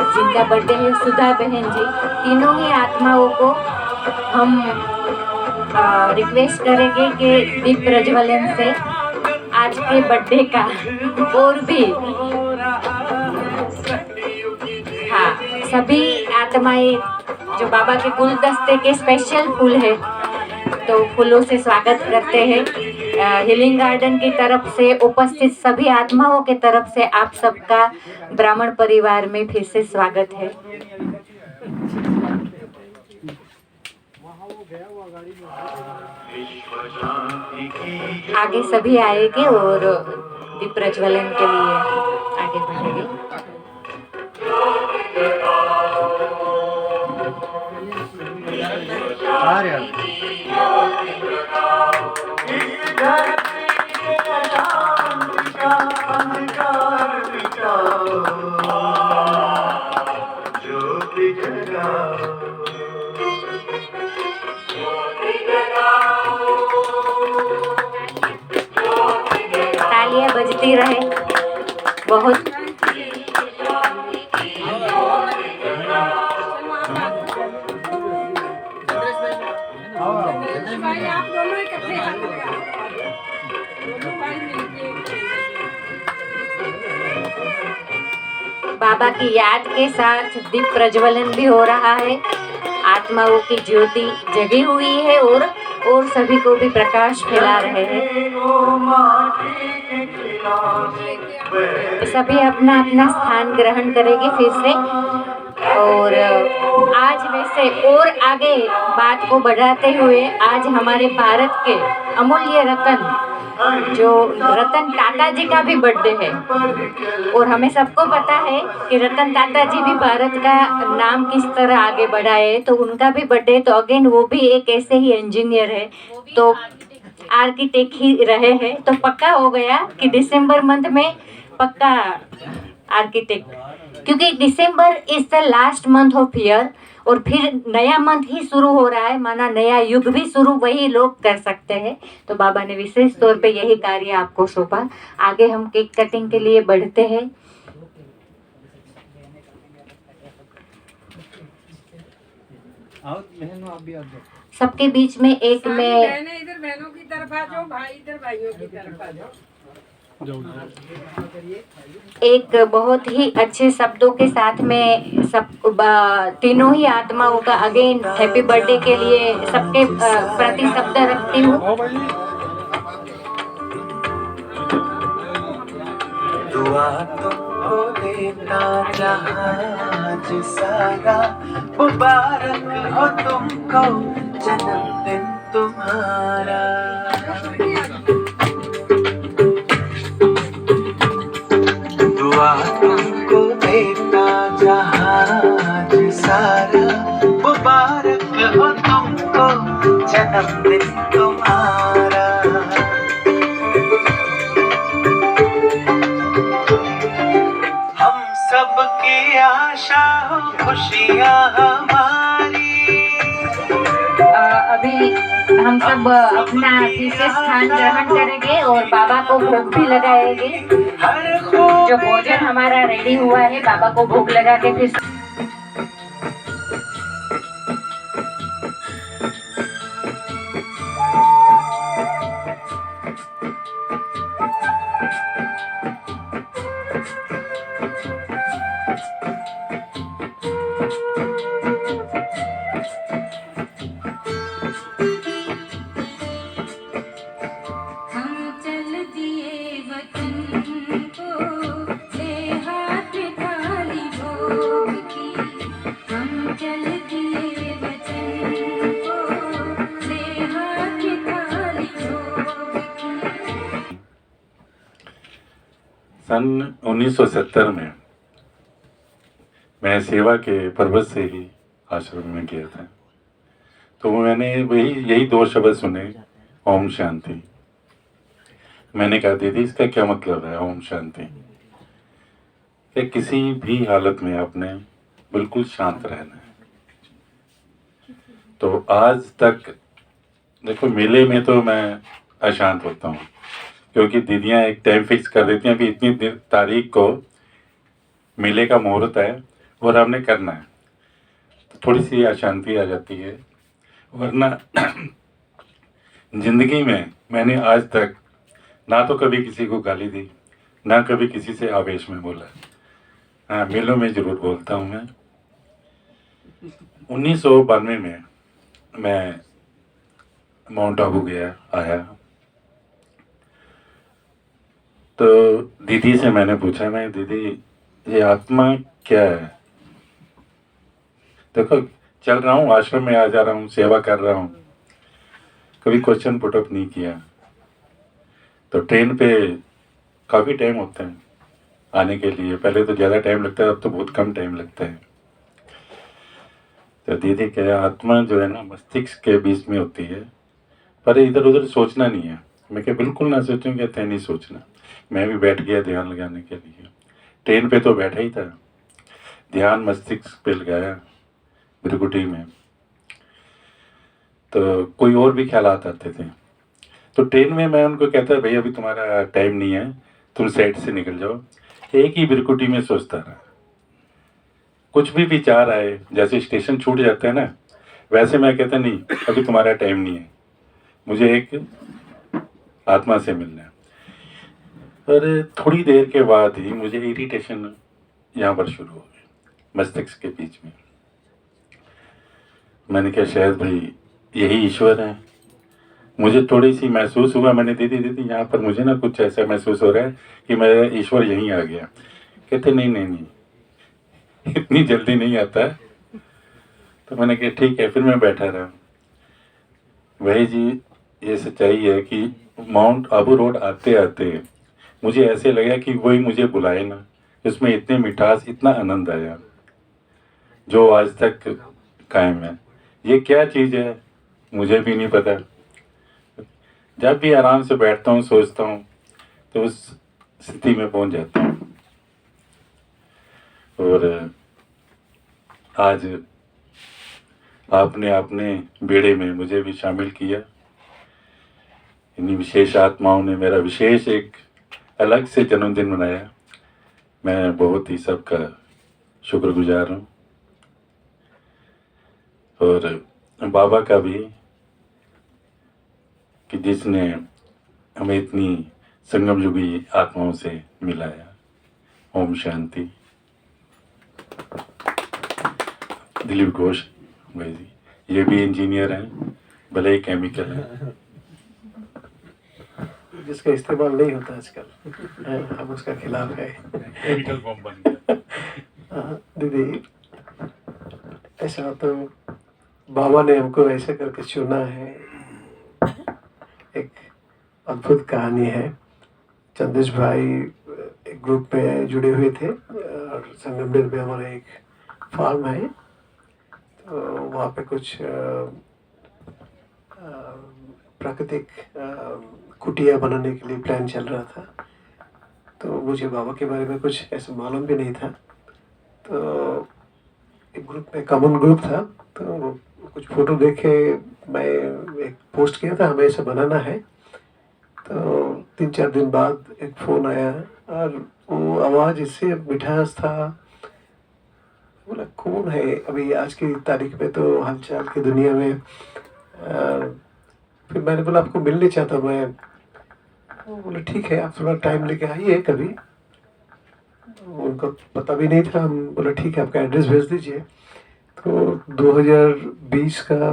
जिनका बर्थडे है सुधा बहन जी, तीनों ही आत्माओं को हम रिक्वेस्ट करेंगे कि दीप प्रज्वलन से आज के बर्थडे का और भी सभी आत्माएं जो बाबा के गुलदस्ते के स्पेशल फूल है तो फूलों से स्वागत करते हैं। हीलिंग गार्डन की तरफ से उपस्थित सभी आत्माओं के तरफ से आप सबका ब्राह्मण परिवार में फिर से स्वागत है। आगे सभी आएंगे और दीप प्रज्वलन के लिए आगे बढ़ेंगे। तालियां बजती रहे। बहुत बाबा की याद के साथ दीप प्रज्वलन भी हो रहा है। आत्माओं की ज्योति जगी हुई है और सभी को भी प्रकाश फैला रहे हैं। सभी अपना अपना स्थान ग्रहण करेंगे फिर से। और आज वैसे और आगे बात को बढ़ाते हुए आज हमारे भारत के अमूल्य रतन जो रतन टाटा जी का भी बर्थडे है और हमें सबको पता है कि रतन टाटा जी भी भारत का नाम किस तरह आगे बढ़ाए, तो उनका भी बर्थडे। तो अगेन वो भी एक ऐसे ही इंजीनियर है, तो आर्किटेक्ट ही रहे हैं, तो पक्का हो गया कि दिसंबर मंथ में पक्का आर्किटेक्ट, क्योंकि December is the last month of year और फिर नया मंथ ही शुरू हो रहा है, माना नया युग भी शुरू वही लोग कर सकते हैं। तो बाबा ने विशेष तौर पे यही कार्य आपको सौंपा। आगे हम केक कटिंग के लिए बढ़ते हैं। सबके बीच में एक में इधर बहनों की तरफ आ जाओ, भाई इधर भाइयों की तरफ आ जाओ। एक बहुत ही अच्छे शब्दों के साथ में सब तीनों ही आत्माओं का अगेन हैप्पी बर्थडे के लिए सबके प्रति शब्द रखती हूँ। दुआ तुमको देता जहाज सारा, मुबारक हो तुमको जन्मदिन तुम्हारा। दुआ तुमको देता जहाज सारा, मुबारक हो तुमको जन्मदिन तुम्हारा। हम सबकी आशा हो खुशियाँ हमारी। अभी हम सब अपना विशेष स्थान ग्रहण करेंगे और बाबा को भोग भी लगाएंगे। जो भोजन हमारा रेडी हुआ है बाबा को भोग लगा के फिर सन 1970 में मैं सेवा के पर्पज से ही आश्रम में गया था। तो मैंने यही 2 शब्द सुने, ओम शांति। मैंने कहा दीदी इसका क्या मतलब है ओम शांति? कि किसी भी हालत में आपने बिल्कुल शांत रहना है। तो आज तक देखो मेले में तो मैं अशांत होता हूँ, क्योंकि दीदियाँ एक टाइम फिक्स कर देती हैं कि इतनी तारीख को मेले का मुहूर्त है और हमने करना है, तो थोड़ी सी अशांति आ जाती है। वरना जिंदगी में मैंने आज तक ना तो कभी किसी को गाली दी, ना कभी किसी से आवेश में बोला। हाँ, मेलों में जरूर बोलता हूँ मैं। 1992 में मैं माउंट आबू आया। तो दीदी से मैंने पूछा, मैं दीदी ये आत्मा क्या है? देखो चल रहा हूँ, आश्रम में आ जा रहा हूँ, सेवा कर रहा हूँ, कभी क्वेश्चन पुट अप नहीं किया। तो ट्रेन पे काफ़ी टाइम होता है आने के लिए, पहले तो ज़्यादा टाइम लगता है, अब तो बहुत कम टाइम लगता है। तो दीदी कहे आत्मा जो है ना मस्तिष्क के बीच में होती है, पर इधर उधर सोचना नहीं है। मैं क्या बिल्कुल ना सोचूं? कहते नहीं सोचना। मैं भी बैठ गया ध्यान लगाने के लिए। ट्रेन पे तो बैठा ही था, ध्यान मस्तिष्क पे लगाया भृकुटी में, तो कोई और भी ख्यालात आते थे। तो ट्रेन में मैं उनको कहता भाई अभी तुम्हारा टाइम नहीं है, तुम साइड से निकल जाओ। एक ही भृकुटी में सोचता रहा। कुछ भी विचार आए, जैसे स्टेशन छूट जाता है ना, वैसे मैं कहता नहीं अभी तुम्हारा टाइम नहीं है, मुझे एक आत्मा से मिलना है। पर थोड़ी देर के बाद ही मुझे इरिटेशन यहाँ पर शुरू हो गई मस्तिष्क के बीच में। मैंने कहा शायद भाई यही ईश्वर है। मुझे थोड़ी सी महसूस हुआ, मैंने दीदी यहाँ पर मुझे ना कुछ ऐसा महसूस हो रहा है कि मेरा ईश्वर यहीं आ गया। कहते नहीं इतनी जल्दी नहीं आता है। तो मैंने कहा ठीक है, फिर मैं बैठा रहा। वही जी ये सच्चाई है कि माउंट आबू रोड आते आते मुझे ऐसे लगा कि वही मुझे बुलाए ना। इसमें इतनी मिठास, इतना आनंद आया जो आज तक कायम है। ये क्या चीज़ है मुझे भी नहीं पता। जब भी आराम से बैठता हूँ, सोचता हूँ, तो उस स्थिति में पहुँच जाता हूँ। और आज आपने अपने बेड़े में मुझे भी शामिल किया। इन्हीं विशेष आत्माओं ने मेरा विशेष एक अलग से जन्मदिन मनाया। मैं बहुत ही सबका शुक्रगुजार हूँ, और बाबा का भी कि जिसने हमें इतनी संगम युगी आत्माओं से मिलाया। ओम शांति। दिलीप घोष भाई जी, ये भी इंजीनियर हैं, भले ही केमिकल हैं, जिसका इस्तेमाल नहीं होता आजकल, हम उसका खिलाफ है। केमिकल बम बन गया। दीदी ऐसा तो बाबा ने हमको ऐसे करके चुना है। एक अद्भुत कहानी है। चंदेश भाई एक ग्रुप में जुड़े हुए थे और संगमनेर में हमारा एक फार्म है, तो वहाँ पे कुछ प्राकृतिक कुटिया बनाने के लिए प्लान चल रहा था। तो मुझे बाबा के बारे में कुछ ऐसा मालूम भी नहीं था। तो एक ग्रुप में कॉमन ग्रुप था, तो कुछ फोटो देखे मैं एक पोस्ट किया था, हमें ऐसा बनाना है। तो 3-4 दिन बाद एक फ़ोन आया और वो आवाज़ इससे मिठास था। बोला कौन है अभी आज की तारीख में तो हालचाल की दुनिया में। फिर मैंने बोला आपको मिलने चाहता मैं। वो बोले ठीक है, आप थोड़ा टाइम लेके आइए कभी। उनको पता भी नहीं था। हम बोला ठीक है, आपका एड्रेस भेज दीजिए। तो 2020 का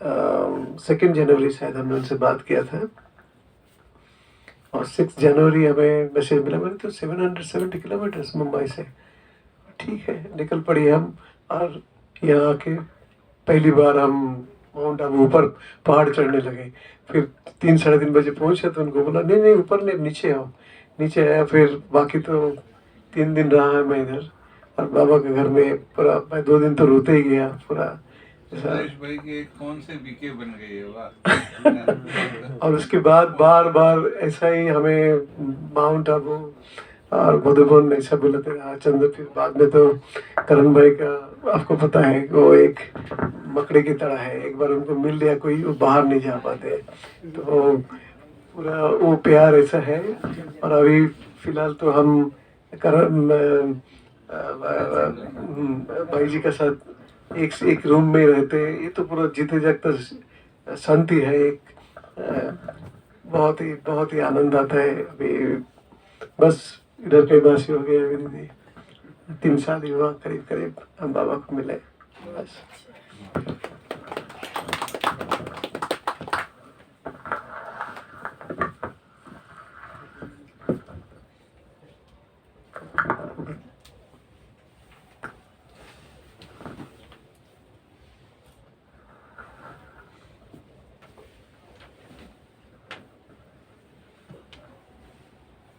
2 जनवरी शायद हमने उनसे बात किया था, और 6 जनवरी हमें मैसेज मिला। मैंने तो 770 किलोमीटर्स मुंबई से। ठीक है, निकल पड़े हम। और यहाँ आके पहली बार हम माउंट आबू ऊपर पहाड़ चढ़ने लगे। फिर 3-3:30 बजे पहुँचे तो उनको बोला नहीं ऊपर नहीं, नीचे आओ। नीचे आया। फिर बाकी तो 3 दिन रहा है मैं इधर, और बाबा के घर में पूरा। मैं 2 दिन तो रोते ही गया पूरा। सुरेश भाई के एक फोन से बीके बन गई है, वाह। और उसके बाद बार बार ऐसा ही हमें माउंट आबू और मधुबन ऐसा बुलाते रहा चंद्र। फिर बाद में तो करण भाई का आपको पता है वो एक मकड़ी की तरह है, एक बार उनको मिल लिया कोई वो बाहर नहीं जा पाते। तो पूरा वो प्यार ऐसा है। और अभी फिलहाल तो हम करण भाई जी के साथ एक रूम में रहते हैं। ये तो पूरा जीते जागता शांति है। एक बहुत ही आनंद आता है। अभी बस इधर के बासी हो गए। अभी दीदी 3 साल ही हुआ करीब हम बाबा को मिले बस।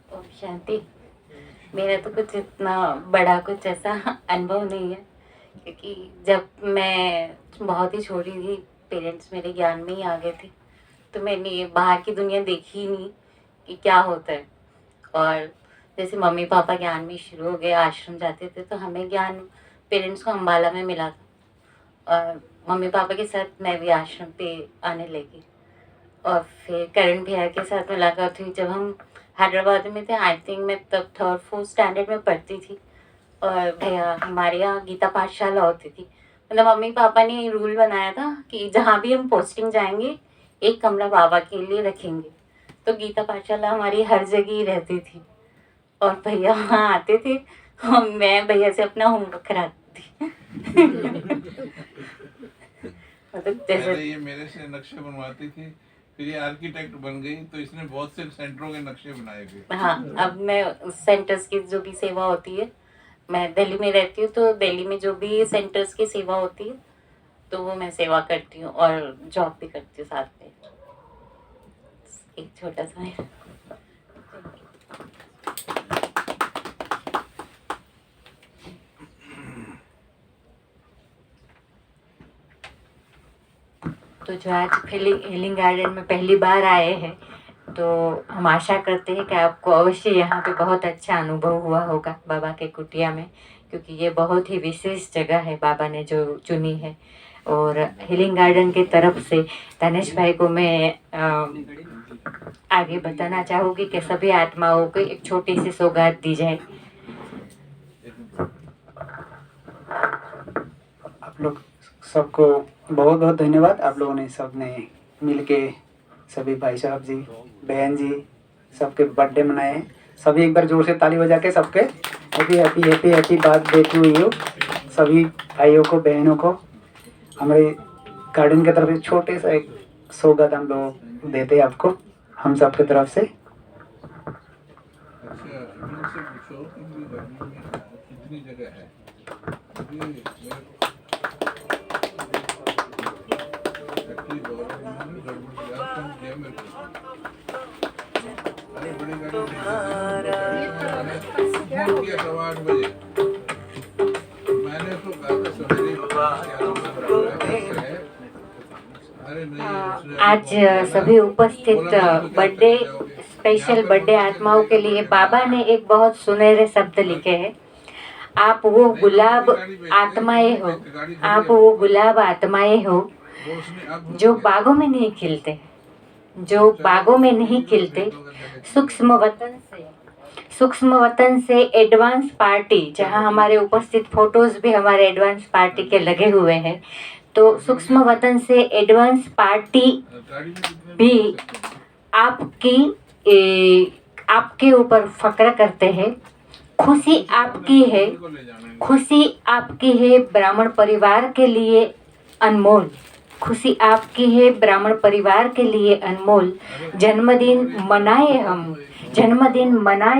ओम शांति। मेरा तो कुछ इतना बड़ा कुछ ऐसा अनुभव नहीं है, क्योंकि जब मैं बहुत ही छोटी थी पेरेंट्स मेरे ज्ञान में ही आ गए थे, तो मैंने ये बाहर की दुनिया देखी ही नहीं कि क्या होता है। और जैसे मम्मी पापा ज्ञान में शुरू हो गए, आश्रम जाते थे, तो हमें ज्ञान पेरेंट्स को अम्बाला में मिला था। और मम्मी पापा के साथ मैं भी आश्रम पे आने लगी। और फिर करण भैया के साथ मुलाकात हुई जब हम हैदराबाद में थे। आई थिंक मैं तब 3rd 4th स्टैंडर्ड में पढ़ती थी। और भैया हमारे यहाँ गीता पाठशाला होती थी। मतलब मम्मी पापा ने रूल बनाया था कि जहाँ भी हम पोस्टिंग जाएंगे एक कमरा बाबा के लिए रखेंगे। तो गीता पाठशाला हमारी हर जगह ही रहती थी। और भैया वहाँ आते थे और मैं भैया से अपना होमवर्क कराती थी। मतलब पहले जैसे ये मेरे से नक्शे बनवाती थी, फिर ये आर्किटेक्ट बन गई, तो इसने बहुत से सेंटरों के नक्शे बनाए थे। हाँ, अब मैं सेंटर्स की जो भी सेवा होती है, मैं दिल्ली में रहती हूँ, तो दिल्ली में जो भी सेंटर्स की सेवा होती है तो वो मैं सेवा करती हूँ और जॉब भी करती हूँ साथ में। एक छोटा सा है। तो जो आज हीलिंग गार्डन में पहली बार आए हैं, तो हम आशा करते हैं कि आपको अवश्य यहाँ पे बहुत अच्छा अनुभव हुआ होगा बाबा के कुटिया में, क्योंकि ये बहुत ही विशेष जगह है बाबा ने जो चुनी है। और हीलिंग गार्डन की तरफ से तनेश भाई को मैं आगे बताना चाहूँगी कि सभी आत्माओं को एक छोटी सी सौगात दी जाए। आप लोग सबको बहुत बहुत धन्यवाद। आप लोगों ने सबने मिलके सभी भाई साहब जी, बहन जी, सबके बर्थडे मनाए। सभी एक बार जोर से ताली बजा के सबके happy happy happy happy birthday to you. सभी भाइयों को, बहनों को हमारे गार्डन की तरफ से छोटे सा एक सौगात हम लोग देते हैं आपको, हम सब की तरफ से। अच्छा, इनसे पूछो कि गर्मी में कितनी जगह है? मैंने तो आज सभी उपस्थित बर्थडे स्पेशल बर्थडे आत्माओं के लिए बाबा ने एक बहुत सुनहरे शब्द लिखे हैं। आप वो गुलाब आत्माएं हो, आप वो गुलाब आत्माएं हो जो बागों में नहीं खिलते, जो बागों में नहीं खिलते। सूक्ष्म वतन से एडवांस पार्टी, जहां हमारे उपस्थित फोटोज भी हमारे एडवांस पार्टी के लगे हुए हैं, तो सूक्ष्म वतन से एडवांस पार्टी भी आपके ऊपर फक्र करते हैं। खुशी आपकी है, खुशी आपकी है ब्राह्मण परिवार के लिए अनमोल, खुशी आपकी है ब्राह्मण परिवार के लिए अनमोल। जन्मदिन मनाए हम, जन्मदिन मनाए।